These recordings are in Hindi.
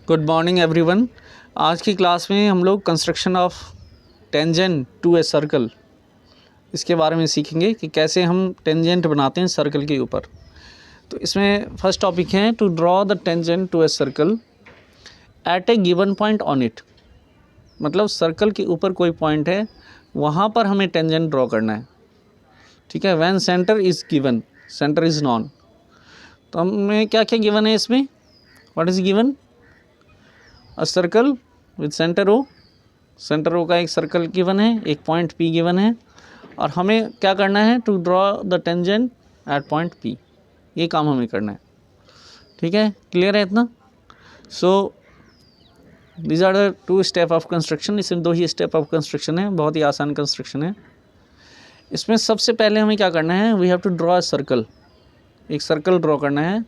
Good morning everyone. आज की क्लास में हम लोग construction of tangent to a circle इसके बारे में सीखेंगे कि कैसे हम टेंजेंट बनाते हैं सर्कल के ऊपर। तो इसमें फर्स्ट टॉपिक है to draw the tangent to a circle at a given point on it. मतलब सर्कल के ऊपर कोई पॉइंट है, वहाँ पर हमें टेंजेंट ड्रॉ करना है। ठीक है, when centre is given, centre is known. तो हमें क्या क्या गिवन है इसमें, what is given? A circle with centre O, centre O का एक सर्कल गिवन है, एक पॉइंट पी गिवन है, और हमें क्या करना है to draw the tangent at point P. ये काम हमें करना है। ठीक है, क्लियर है इतना? So these are the two step of construction. इसमें दो ही स्टेप ऑफ कंस्ट्रक्शन है, बहुत ही आसान कंस्ट्रक्शन है। इसमें सबसे पहले हमें क्या करना है, we have to draw a circle. एक सर्कल ड्रॉ करना है,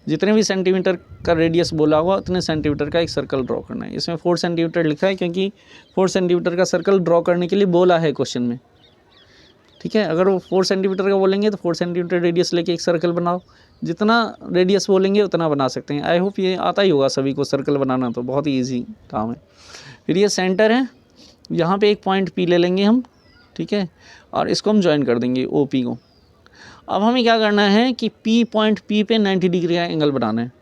जितने भी सेंटीमीटर का रेडियस बोला हुआ उतने सेंटीमीटर का एक सर्कल ड्रॉ करना है। इसमें 4 सेंटीमीटर लिखा है क्योंकि 4 सेंटीमीटर का सर्कल ड्रॉ करने के लिए बोला है क्वेश्चन में। ठीक है, अगर वो 4 सेंटीमीटर का बोलेंगे तो 4 सेंटीमीटर रेडियस लेके एक सर्कल बनाओ, जितना रेडियस बोलेंगे उतना बना सकते हैं। आई होप ये आता ही होगा सभी को सर्कल बनाना, तो बहुत ही ईजी काम है। फिर ये सेंटर है, यहाँ पे एक पॉइंट पी ले लेंगे हम। ठीक है, और इसको हम ज्वाइन कर देंगे ओ पी को। अब हमें क्या करना है कि पी पॉइंट पी पे 90 डिग्री का एंगल बनाना है।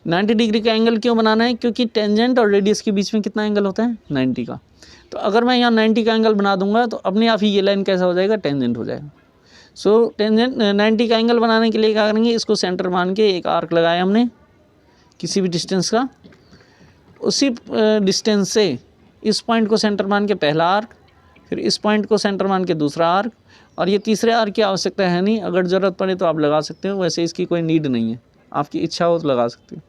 90 डिग्री का एंगल क्यों बनाना है? क्योंकि टेंजेंट और रेडियस के बीच में कितना एंगल होता है? 90 का। तो अगर मैं यहाँ 90 का एंगल बना दूंगा तो अपने आप ही ये लाइन कैसा हो जाएगा? टेंजेंट हो जाएगा। सो टेंजेंट 90 का एंगल बनाने के लिए क्या करेंगे, इसको सेंटर मान के एक आर्क लगाया हमने किसी भी डिस्टेंस का। उसी डिस्टेंस से इस पॉइंट को सेंटर मान के पहला आर्क, फिर इस पॉइंट को सेंटर मान के दूसरा आर्क, और ये तीसरे आर्क की आवश्यकता है नहीं। अगर ज़रूरत पड़े तो आप लगा सकते हो, वैसे इसकी कोई नीड नहीं है, आपकी इच्छा हो तो लगा सकते हो।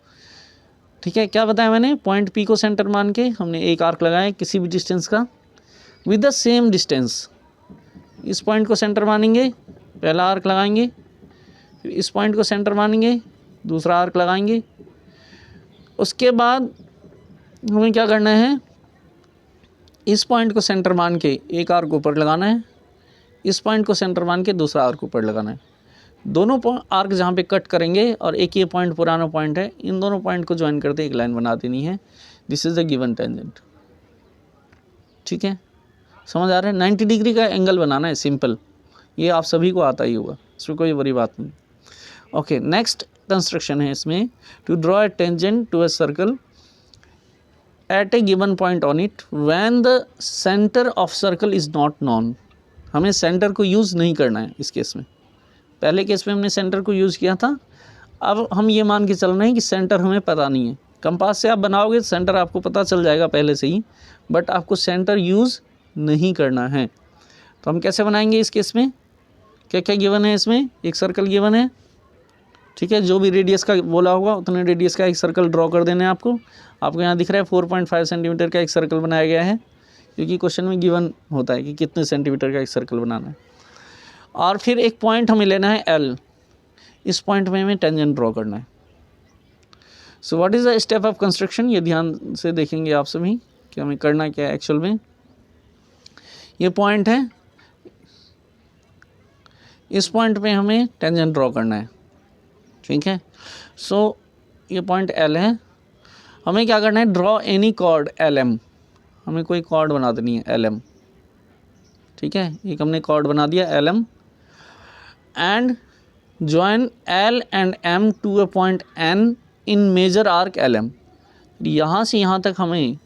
ठीक है, क्या बताया मैंने? पॉइंट पी को सेंटर मान के हमने एक आर्क लगाया किसी भी डिस्टेंस का विद द सेम डिस्टेंस। इस पॉइंट को सेंटर मानेंगे, पहला आर्क लगाएंगे, फिर इस पॉइंट को सेंटर मानेंगे, दूसरा आर्क लगाएंगे। उसके बाद हमें क्या करना है, इस पॉइंट को सेंटर मान के एक आर्क ऊपर लगाना है, इस पॉइंट को सेंटर मान के दूसरा आर्क ऊपर लगाना है। दोनों आर्क जहाँ पे कट करेंगे और एक ये पॉइंट पुराना पॉइंट है, इन दोनों पॉइंट को ज्वाइन करते एक लाइन बना देनी है। This is the given tangent. ठीक है, समझ आ रहा है? 90 डिग्री का एंगल बनाना है, सिंपल। ये आप सभी को आता ही होगा, इसमें कोई बड़ी बात नहीं। ओके, नेक्स्ट कंस्ट्रक्शन है इसमें to draw a tangent to a circle at a given point on it when the centre of circle is not known. हमें सेंटर को यूज़ नहीं करना है इस केस में। पहले केस में हमने सेंटर को यूज़ किया था, अब हम ये मान के चल रहे हैं कि सेंटर हमें पता नहीं है। कंपास से आप बनाओगे सेंटर आपको पता चल जाएगा पहले से ही, बट आपको सेंटर यूज़ नहीं करना है। तो हम कैसे बनाएंगे इस केस में? क्या क्या गिवन है इसमें? एक सर्कल गिवन है। ठीक है, जो भी रेडियस का बोला होगा उतने रेडियस का एक सर्कल ड्रॉ कर देना है आपको। आपको यहाँ दिख रहा है 4.5 सेंटीमीटर का एक सर्कल बनाया गया है, क्योंकि क्वेश्चन में गिवन होता है कि कितने सेंटीमीटर का एक सर्कल बनाना है। और फिर एक पॉइंट हमें लेना है एल, इस पॉइंट में हमें टेंजेंट ड्रॉ करना है। So what is the step of construction, ये ध्यान से देखेंगे आप सभी कि हमें करना क्या है एक्चुअल में। ये पॉइंट है, इस पॉइंट पे हमें टेंजेंट ड्रॉ करना है। ठीक है, सो ये पॉइंट एल है। हमें क्या करना है, draw any chord L M. हमें कोई कॉर्ड बना देनी है एल एम। ठीक है, एक हमने कॉर्ड बना दिया L M, and join L and M to a point N in major arc L M. यहाँ से यहाँ तक हमें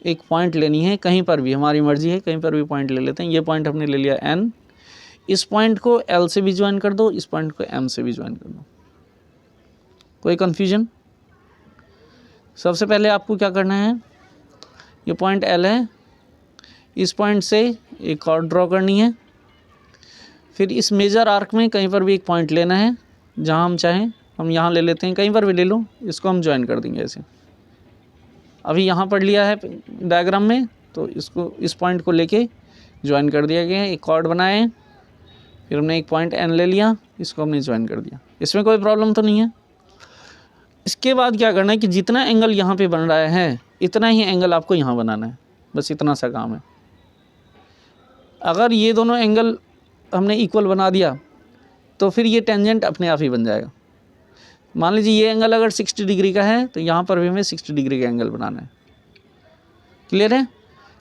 एक पॉइंट लेनी है, कहीं पर भी, हमारी मर्जी है, कहीं पर भी पॉइंट ले लेते हैं। ये पॉइंट हमने ले लिया एन, इस पॉइंट को एल से भी ज्वाइन कर दो, इस पॉइंट को एम से भी ज्वाइन कर दो। कोई कन्फ्यूजन? सबसे पहले आपको क्या करना है, ये पॉइंट एल है, इस पॉइंट से एक कॉर्ड ड्रॉ करनी है। फिर इस मेजर आर्क में कहीं पर भी एक पॉइंट लेना है, जहाँ हम चाहें। हम यहाँ ले लेते हैं, कहीं पर भी ले लो, इसको हम ज्वाइन कर देंगे ऐसे। अभी यहाँ पर लिया है डायग्राम में, तो इसको, इस पॉइंट को लेके ज्वाइन कर दिया गया है। एक कॉर्ड बनाए हैं, फिर हमने एक पॉइंट एन ले लिया, इसको हमने ज्वाइन कर दिया। इसमें कोई प्रॉब्लम तो नहीं है। इसके बाद क्या करना है कि जितना एंगल यहाँ पे बन रहा है इतना ही एंगल आपको यहाँ बनाना है, बस इतना सा काम है। अगर ये दोनों एंगल हमने इक्वल बना दिया तो फिर ये टेंजेंट अपने आप ही बन जाएगा। मान लीजिए ये एंगल अगर 60 डिग्री का है तो यहाँ पर भी हमें 60 डिग्री का एंगल बनाना है। क्लियर है?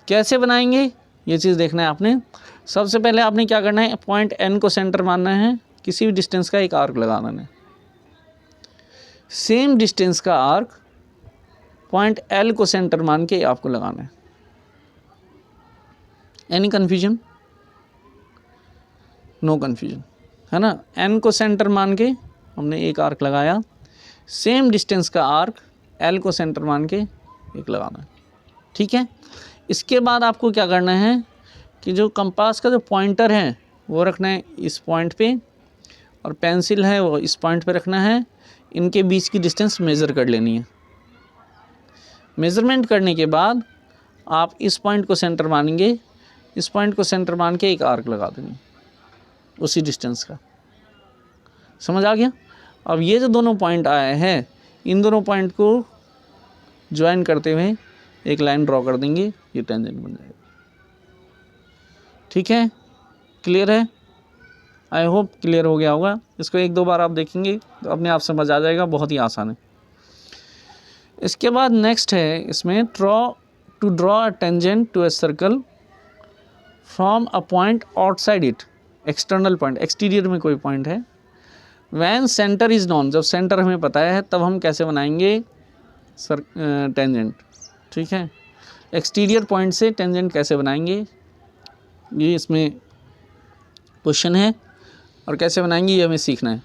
कैसे बनाएंगे ये चीज़ देखना है आपने। सबसे पहले आपने क्या करना है, पॉइंट एन को सेंटर मानना है, किसी भी डिस्टेंस का एक आर्क लगाना है। सेम डिस्टेंस का आर्क पॉइंट एल को सेंटर मान के आपको लगाना है। Any confusion? नो कन्फ्यूजन, है ना। एन को सेंटर मान के हमने एक आर्क लगाया, सेम डिस्टेंस का आर्क एल को सेंटर मान के एक लगाना है। ठीक है। इसके बाद आपको क्या करना है कि जो कंपास का जो पॉइंटर है वो रखना है इस पॉइंट पे, और पेंसिल है वो इस पॉइंट पे रखना है। इनके बीच की डिस्टेंस मेज़र कर लेनी है। मेज़रमेंट करने के बाद आप इस पॉइंट को सेंटर मानेंगे, इस पॉइंट को सेंटर मान के एक आर्क लगा देंगे उसी डिस्टेंस का। समझ आ गया? अब ये जो दोनों पॉइंट आए हैं, इन दोनों पॉइंट को ज्वाइन करते हुए एक लाइन ड्रॉ कर देंगे, ये टेंजेंट बन जाएगा। ठीक है, क्लियर है? आई होप क्लियर हो गया होगा। इसको एक दो बार आप देखेंगे तो अपने आप समझ आ जाएगा, बहुत ही आसान है। इसके बाद नेक्स्ट है इसमें to draw a tangent to a circle from a point outside it, external point, exterior में कोई पॉइंट है। व्हेन सेंटर इज़ नॉन, जब सेंटर हमें पता है तब हम कैसे बनाएंगे टेंजेंट। ठीक है, एक्सटीरियर पॉइंट से टेंजेंट कैसे बनाएंगे ये इसमें क्वेश्चन है, और कैसे बनाएंगे ये हमें सीखना है।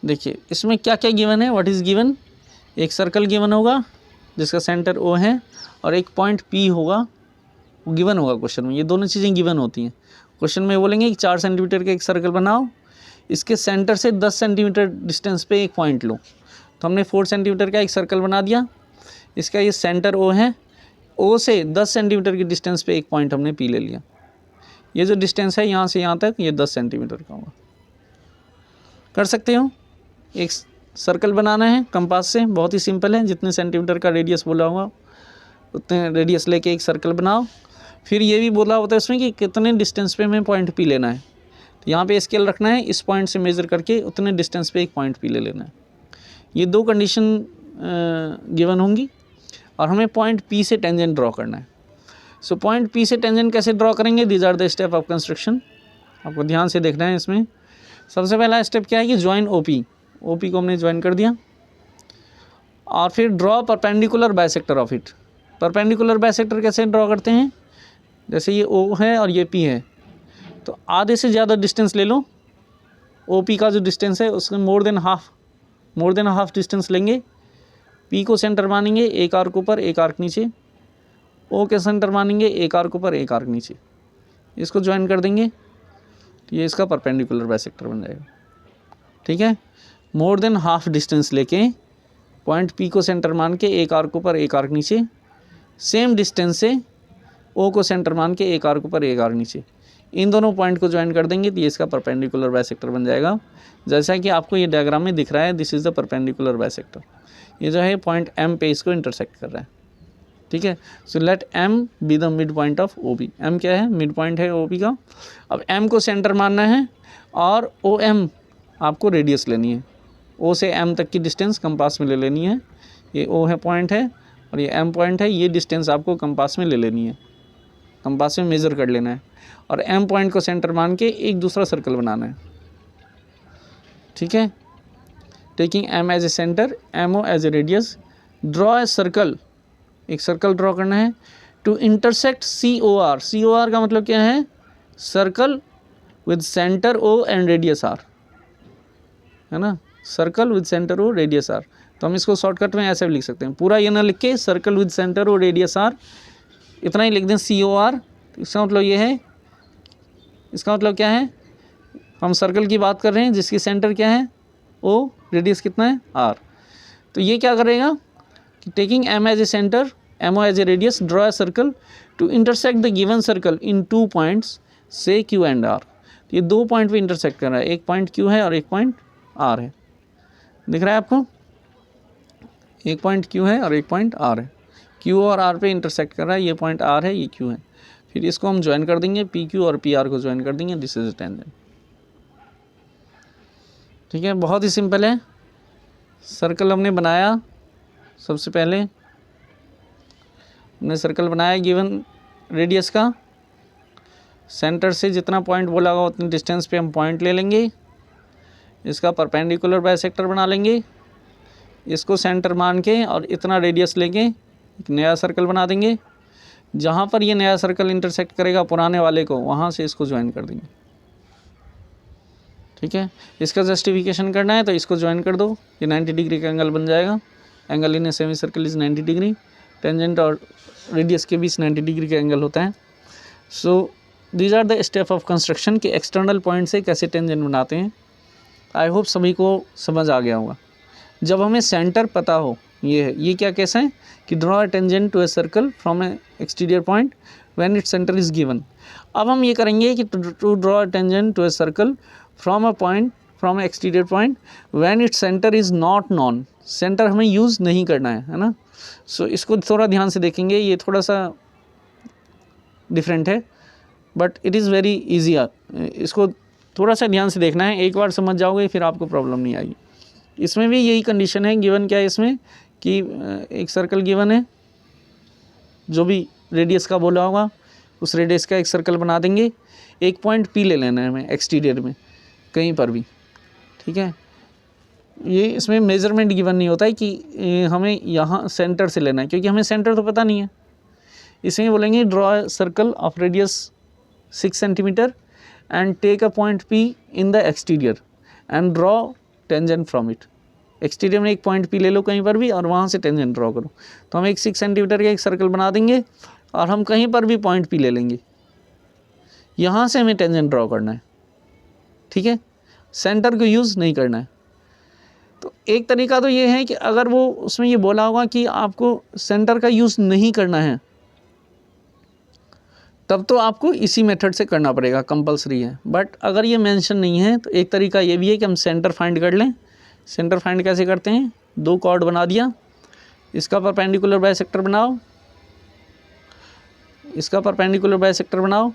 देखिए इसमें क्या क्या गिवन है, व्हाट इज़ गिवन। एक सर्कल गिवन होगा जिसका सेंटर ओ है, और एक पॉइंट पी होगा, वो गिवन होगा क्वेश्चन में। ये दोनों चीज़ें गिवन होती हैं। क्वेश्चन में बोलेंगे कि 4 सेंटीमीटर का एक सर्कल बनाओ, इसके सेंटर से 10 सेंटीमीटर डिस्टेंस पे एक पॉइंट लो। तो हमने 4 सेंटीमीटर का एक सर्कल बना दिया, इसका ये सेंटर ओ है, ओ से 10 सेंटीमीटर की डिस्टेंस पे एक पॉइंट हमने पी ले लिया। ये जो डिस्टेंस है यहाँ से यहाँ तक, ये 10 सेंटीमीटर का होगा। कर सकते हो। एक सर्कल बनाना है कंपास से, बहुत ही सिंपल है। जितने सेंटीमीटर का रेडियस बोला होगा उतने रेडियस लेके एक सर्कल बनाओ। फिर ये भी बोला होता है उसमें कि कितने डिस्टेंस पे हमें पॉइंट पी लेना है। तो यहाँ पे स्केल रखना है, इस पॉइंट से मेज़र करके उतने डिस्टेंस पे एक पॉइंट पी ले लेना है। ये दो कंडीशन गिवन होंगी, और हमें पॉइंट पी से टेंजेंट ड्रॉ करना है। सो पॉइंट पी से टेंजेंट कैसे ड्रॉ करेंगे, these are the step of construction. आपको ध्यान से देखना है इसमें। सबसे पहला स्टेप क्या है कि ज्वाइन ओपी, ओपी को हमने ज्वाइन कर दिया, और फिर draw perpendicular bisector of it. Perpendicular bisector कैसे ड्रॉ करते हैं, जैसे ये ओ है और ये पी है, तो आधे से ज़्यादा डिस्टेंस ले लो। ओ पी का जो डिस्टेंस है उसमें मोर देन हाफ डिस्टेंस लेंगे। पी को सेंटर मानेंगे, एक आर्क ऊपर एक आर्क नीचे। ओ के सेंटर मानेंगे, एक आर्क ऊपर एक आर्क नीचे। इसको ज्वाइन कर देंगे तो ये इसका परपेंडिकुलर बाइसेक्टर बन जाएगा। ठीक है, मोर देन हाफ डिस्टेंस लेके पॉइंट पी को सेंटर मान के एक आर्क ऊपर एक आर्क नीचे, सेम डिस्टेंस से ओ को सेंटर मान के एक आर्क ऊपर एक आर्क नीचे, इन दोनों पॉइंट को ज्वाइन कर देंगे तो ये इसका परपेंडिकुलर बाइसेक्टर बन जाएगा। जैसा कि आपको ये डायग्राम में दिख रहा है, this is the perpendicular bisector. ये जो है पॉइंट एम पे इसको इंटरसेक्ट कर रहा है। ठीक है, so let M be the mid point of O B. M क्या है, मिड पॉइंट है ओ बी का। अब एम को सेंटर मानना है, और ओ एम आपको रेडियस लेनी है। ओ से एम तक की डिस्टेंस कंपास में ले लेनी है। ये ओ है पॉइंट है, और ये एम पॉइंट है। ये डिस्टेंस आपको कंपास में ले लेनी है, कंपास में मेज़र कर लेना है, और एम पॉइंट को सेंटर मान के एक दूसरा सर्कल बनाना है। ठीक है, taking M as a centre, M O as a radius, draw a circle, एक सर्कल ड्रॉ करना है to intersect C O R. C O R का मतलब क्या है, circle with centre O and radius R, है ना। Circle with centre O radius R, तो हम इसको शॉर्टकट में ऐसे भी लिख सकते हैं। पूरा ये ना लिख के circle with centre O radius R, इतना ही लिख दें सी ओ आर। इसका मतलब ये है, इसका मतलब क्या है, हम सर्कल की बात कर रहे हैं जिसकी सेंटर क्या है ओ, रेडियस कितना है आर। तो ये क्या करेगा कि taking M as a centre, M O as a radius, draw a circle to intersect the given circle in 2 points से क्यू एंड आर। ये 2 पॉइंट पे इंटरसेक्ट कर रहा है, एक पॉइंट क्यू है और एक पॉइंट आर है। दिख रहा है आपको, एक पॉइंट क्यू है और एक पॉइंट आर है। क्यू और आर पे इंटरसेक्ट कर रहा है, ये पॉइंट आर है, ये क्यू है। फिर इसको हम ज्वाइन कर देंगे, पी क्यू और पी आर को ज्वाइन कर देंगे, दिस इज अ टेंजेंट। ठीक है, बहुत ही सिंपल है। सर्कल हमने बनाया, सबसे पहले हमने सर्कल बनाया गिवन रेडियस का, सेंटर से जितना पॉइंट बोला होगा उतनी डिस्टेंस पे हम पॉइंट ले लेंगे, इसका परपेंडिकुलर बाइसेक्टर बना लेंगे, इसको सेंटर मान के और इतना रेडियस लेके एक नया सर्कल बना देंगे। जहाँ पर ये नया सर्कल इंटरसेक्ट करेगा पुराने वाले को, वहाँ से इसको ज्वाइन कर देंगे। ठीक है, इसका जस्टिफिकेशन करना है तो इसको ज्वाइन कर दो, ये 90 डिग्री का एंगल बन जाएगा। Angle in a semi circle is 90 degree, tangent और रेडियस के बीच 90 डिग्री का एंगल होता है। So these are the step of construction कि एक्सटर्नल पॉइंट से कैसे टेंजेंट बनाते हैं। आई होप सभी को समझ आ गया होगा। जब हमें सेंटर पता हो, ये क्या केस है कि draw a tangent to a circle from a exterior point when its centre is given. अब हम ये करेंगे कि to draw a tangent to a circle from a exterior point when its centre is not known. Centre हमें यूज़ नहीं करना है ना। सो इसको थोड़ा ध्यान से देखेंगे, ये थोड़ा सा डिफरेंट है but it is very easy. इसको थोड़ा सा ध्यान से देखना है, एक बार समझ जाओगे फिर आपको प्रॉब्लम नहीं आएगी। इसमें भी यही कंडीशन है, गिवन क्या है इसमें कि एक सर्कल गिवन है, जो भी रेडियस का बोला होगा उस रेडियस का एक सर्कल बना देंगे। एक पॉइंट पी ले लेना है हमें एक्सटीरियर में कहीं पर भी। ठीक है, ये इसमें मेजरमेंट गिवन नहीं होता है कि हमें यहाँ सेंटर से लेना है, क्योंकि हमें सेंटर तो पता नहीं है। इसमें बोलेंगे draw circle of radius 6 centimetre and take a point P in the exterior and draw tangent from it। Exterior में एक पॉइंट P ले लो कहीं पर भी और वहाँ से टेंजेंट ड्रॉ करो। तो हम एक 6 सेंटीमीटर का एक सर्कल बना देंगे और हम कहीं पर भी पॉइंट P ले लेंगे, यहाँ से हमें टेंजेंट ड्रॉ करना है। ठीक है, सेंटर को यूज़ नहीं करना है। तो एक तरीका तो ये है कि अगर वो उसमें ये बोला होगा कि आपको सेंटर का यूज़ नहीं करना है, तब तो आपको इसी मेथड से करना पड़ेगा, कंपलसरी है। बट अगर ये मेंशन नहीं है तो एक तरीका ये भी है कि हम सेंटर फाइंड कर लें। सेंटर फाइंड कैसे करते हैं, दो कॉर्ड बना दिया, इसका परपेंडिकुलर बाइसेक्टर बनाओ, इसका परपेंडिकुलर बाइसेक्टर बनाओ।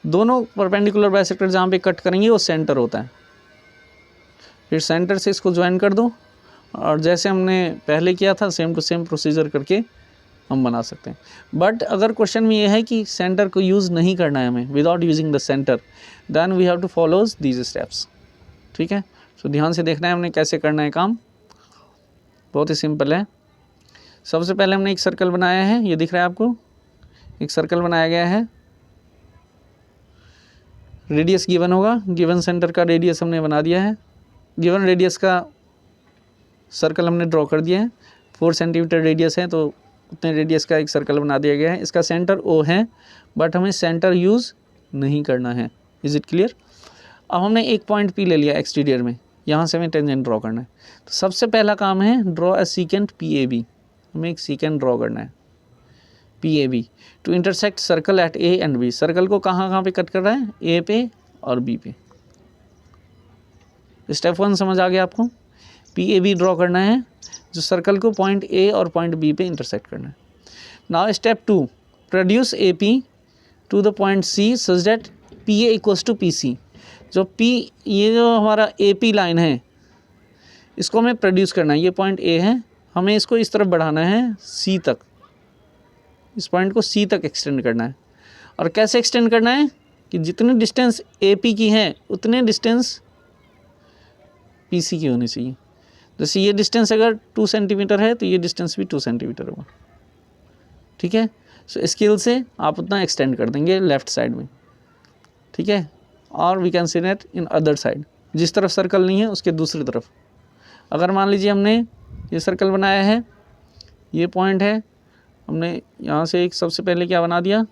दोनों परपेंडिकुलर बाइसेक्टर जहाँ पे कट करेंगे वो सेंटर होता है। फिर सेंटर से इसको ज्वाइन कर दो और जैसे हमने पहले किया था सेम टू सेम प्रोसीजर करके हम बना सकते हैं। बट अगर क्वेश्चन में ये है कि सेंटर को यूज़ नहीं करना है हमें, without using the centre, then we have to follow these steps. ठीक है, तो ध्यान से देखना है हमने कैसे करना है काम। बहुत ही सिंपल है। सबसे पहले हमने एक सर्कल बनाया है, ये दिख रहा है आपको, एक सर्कल बनाया गया है। रेडियस गिवन होगा, गिवन सेंटर का रेडियस हमने बना दिया है। गिवन रेडियस का सर्कल हमने ड्रॉ कर दिया है। 4 सेंटीमीटर रेडियस है तो उतने रेडियस का एक सर्कल बना दिया गया है। इसका सेंटर ओ है बट हमें सेंटर यूज़ नहीं करना है। Is it clear. अब हमने एक पॉइंट पी ले लिया एक्सटीरियर में, यहाँ से हमें टेंजेंट ड्रॉ करना है। तो सबसे पहला काम है draw a secant P A B. हमें एक सीकेंट ड्रॉ करना है P A B to intersect circle at A and B. Circle को कहाँ पे कट कर रहा है, ए पे और बी पे। स्टेप 1 समझ आ गया आपको। पी ए बी ड्रॉ करना है जो सर्कल को पॉइंट ए और पॉइंट बी पे इंटरसेक्ट करना है। Now step 2, produce A P to the point C such that P A equals to P C. जो पी, ये जो हमारा ए पी लाइन है, इसको हमें प्रोड्यूस करना है। ये पॉइंट ए है, हमें इसको इस तरफ बढ़ाना है सी तक, इस पॉइंट को सी तक एक्सटेंड करना है। और कैसे एक्सटेंड करना है कि जितनी डिस्टेंस ए पी की है उतने डिस्टेंस पी सी की होनी चाहिए। जैसे ये डिस्टेंस अगर 2 सेंटीमीटर है तो ये डिस्टेंस भी 2 सेंटीमीटर होगा। ठीक है, सो स्केल से आप उतना एक्सटेंड कर देंगे लेफ़्ट साइड में। ठीक है, और we can see that in other side, जिस तरफ सर्कल नहीं है उसके दूसरी तरफ। अगर मान लीजिए हमने ये सर्कल बनाया है, ये पॉइंट है, हमने यहाँ से एक सबसे पहले क्या बना दिया,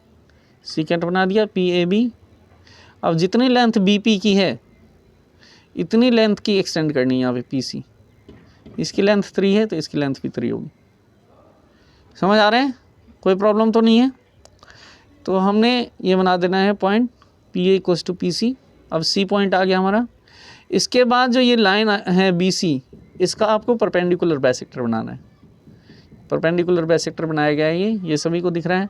सीकेंट बना दिया पी ए बी। अब जितनी लेंथ बी पी की है इतनी लेंथ की एक्सटेंड करनी है यहाँ पे पी सी। इसकी लेंथ 3 है तो इसकी लेंथ भी 3 होगी। समझ आ रहे हैं, कोई प्रॉब्लम तो नहीं है। तो हमने ये बना देना है point P A equals to P C. अब सी पॉइंट आ गया हमारा। इसके बाद जो ये लाइन है बी सी, इसका आपको परपेंडिकुलर बाइसेक्टर बनाना है। परपेंडिकुलर बाइसेक्टर बनाया गया है, ये सभी को दिख रहा है।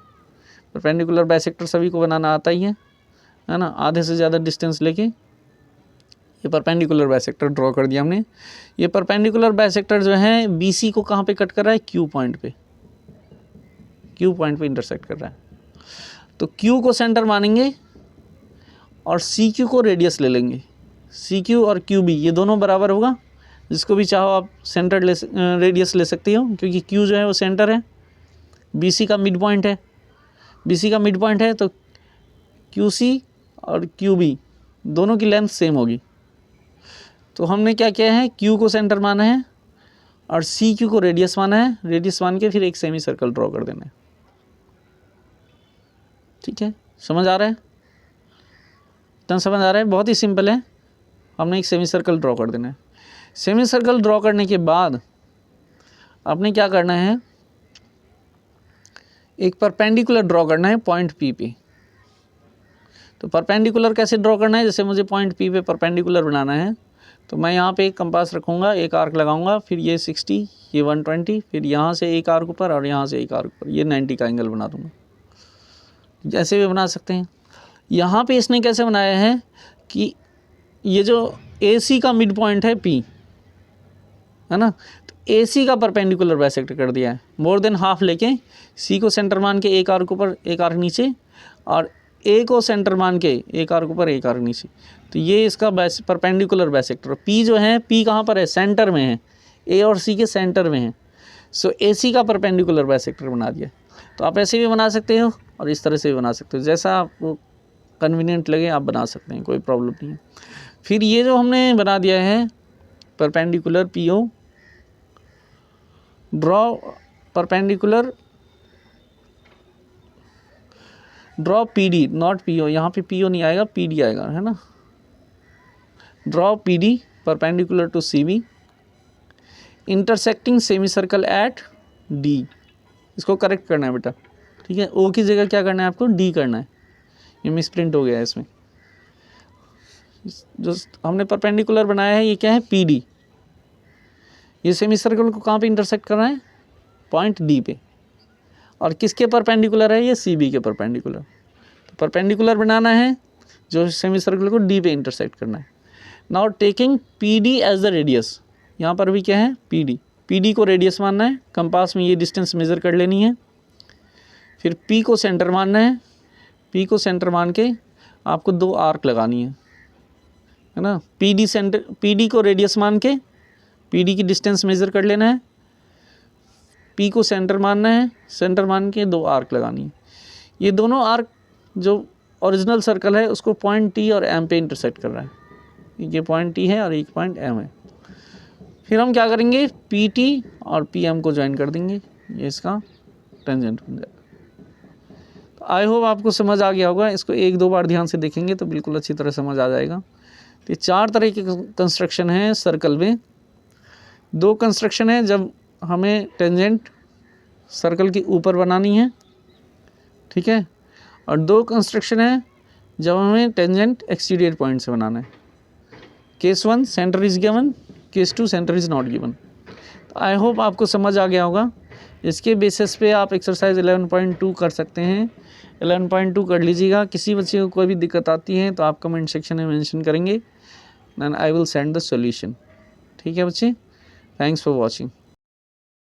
परपेंडिकुलर बाइसेक्टर सभी को बनाना आता ही है ना। आधे से ज़्यादा डिस्टेंस लेके ये परपेंडिकुलर बाइसेक्टर ड्रॉ कर दिया हमने। ये परपेंडिकुलर बाइसेक्टर जो है BC को कहाँ पे कट कर रहा है, Q पॉइंट पे, Q पॉइंट पे इंटरसेक्ट कर रहा है। तो Q को सेंटर मानेंगे और CQ को रेडियस ले लेंगे। CQ और QB ये दोनों बराबर होगा, जिसको भी चाहो आप सेंटर रेडियस ले सकती हो, क्योंकि Q जो है वो सेंटर है, BC का मिड पॉइंट है, BC का मिड पॉइंट है, तो QC और QB दोनों की लेंथ सेम होगी। तो हमने क्या किया है, Q को सेंटर माना है और CQ को रेडियस माना है। रेडियस मान के फिर एक सेमी सर्कल ड्रॉ कर देना है। ठीक है, समझ आ रहा है? इतना समझ आ रहा है? बहुत ही सिंपल है। हमने एक सेमी सर्कल ड्रॉ कर देना है। सेमी सर्कल ड्रॉ करने के बाद आपने क्या करना है, एक परपेंडिकुलर ड्रॉ करना है पॉइंट P पे। तो परपेंडिकुलर कैसे ड्रॉ करना है, जैसे मुझे पॉइंट P पे परपेंडिकुलर बनाना है, तो मैं यहाँ पे एक कंपास रखूँगा, एक आर्क लगाऊंगा, फिर ये 60, ये 120, फिर यहाँ से एक आर्क ऊपर और यहाँ से एक आर्क ऊपर, ये 90 का एंगल बना दूँगा। जैसे भी बना सकते हैं। यहाँ पे इसने कैसे बनाया है कि ये जो AC का मिड पॉइंट है P, है ना, तो AC का परपेंडिकुलर बाइसेक्ट कर दिया है, मोर देन हाफ लेके C को सेंटर मान के एक आर्क ऊपर एक आर्क नीचे, और A को सेंटर मान के एक आर्क ऊपर एक आर्क नीचे। तो ये इसका परपेंडिकुलर बाइसेक्टर। P जो है, P कहाँ पर है, सेंटर में है, A और C के सेंटर में है। सो AC का परपेंडिकुलर बाइसेक्टर बना दिया। तो आप ऐसे भी बना सकते हो और इस तरह से भी बना सकते हो, जैसा आपको कन्वीनियंट लगे आप बना सकते हैं, कोई प्रॉब्लम नहीं है। फिर ये जो हमने बना दिया है perpendicular PO, draw perpendicular, draw PD, not PO, यहाँ पे PO नहीं आएगा, PD आएगा, है ना। Draw PD perpendicular to CB intersecting semi circle at D। इसको करेक्ट करना है बेटा, ठीक है। O की जगह क्या करना है आपको, D करना है। ये मिसप्रिंट हो गया है इसमें। जो हमने परपेंडिकुलर बनाया है ये क्या है, PD। ये सेमी सर्कल को कहाँ पे इंटरसेक्ट करना है, पॉइंट D पे। और किसके परपेंडिकुलर है, ये CB के परपेंडिकुलर। तो परपेंडिकुलर बनाना है जो सेमी सर्कल को D पे इंटरसेक्ट करना है। Now taking PD as the radius, यहाँ पर भी क्या है, PD को रेडियस मानना है, कंपास में ये डिस्टेंस मेज़र कर लेनी है। फिर P को सेंटर मानना है, P को सेंटर मान के आपको 2 आर्क लगानी है ना। PD को रेडियस मान के PD की डिस्टेंस मेज़र कर लेना है, P को सेंटर मानना है, सेंटर मान के 2 आर्क लगानी है। ये दोनों आर्क जो ओरिजिनल सर्कल है उसको पॉइंट T और M पे इंटरसेक्ट कर रहा है। ये पॉइंट T है और एक पॉइंट M है। फिर हम क्या करेंगे, PT और PM को ज्वाइन कर देंगे, ये इसका टेंजेंट बन जाएगा। तो आई होप आपको समझ आ गया होगा। इसको 1-2 बार ध्यान से देखेंगे तो बिल्कुल अच्छी तरह समझ आ जाएगा। तो ये 4 तरह के कंस्ट्रक्शन है सर्कल में। 2 कंस्ट्रक्शन है जब हमें टेंजेंट सर्कल के ऊपर बनानी है, ठीक है, और 2 कंस्ट्रक्शन है जब हमें टेंजेंट एक्सटीरियर पॉइंट से बनाना है। Case 1 centre is given, case 2 centre is not given. तो आई होप आपको समझ आ गया होगा। इसके बेसिस पे आप एक्सरसाइज 11.2 कर सकते हैं। 11.2 कर लीजिएगा। किसी बच्चे को कोई भी दिक्कत आती है तो आप कमेंट सेक्शन में मेंशन करेंगे, then I will send the solution. ठीक है बच्चे, थैंक्स फॉर वॉचिंग।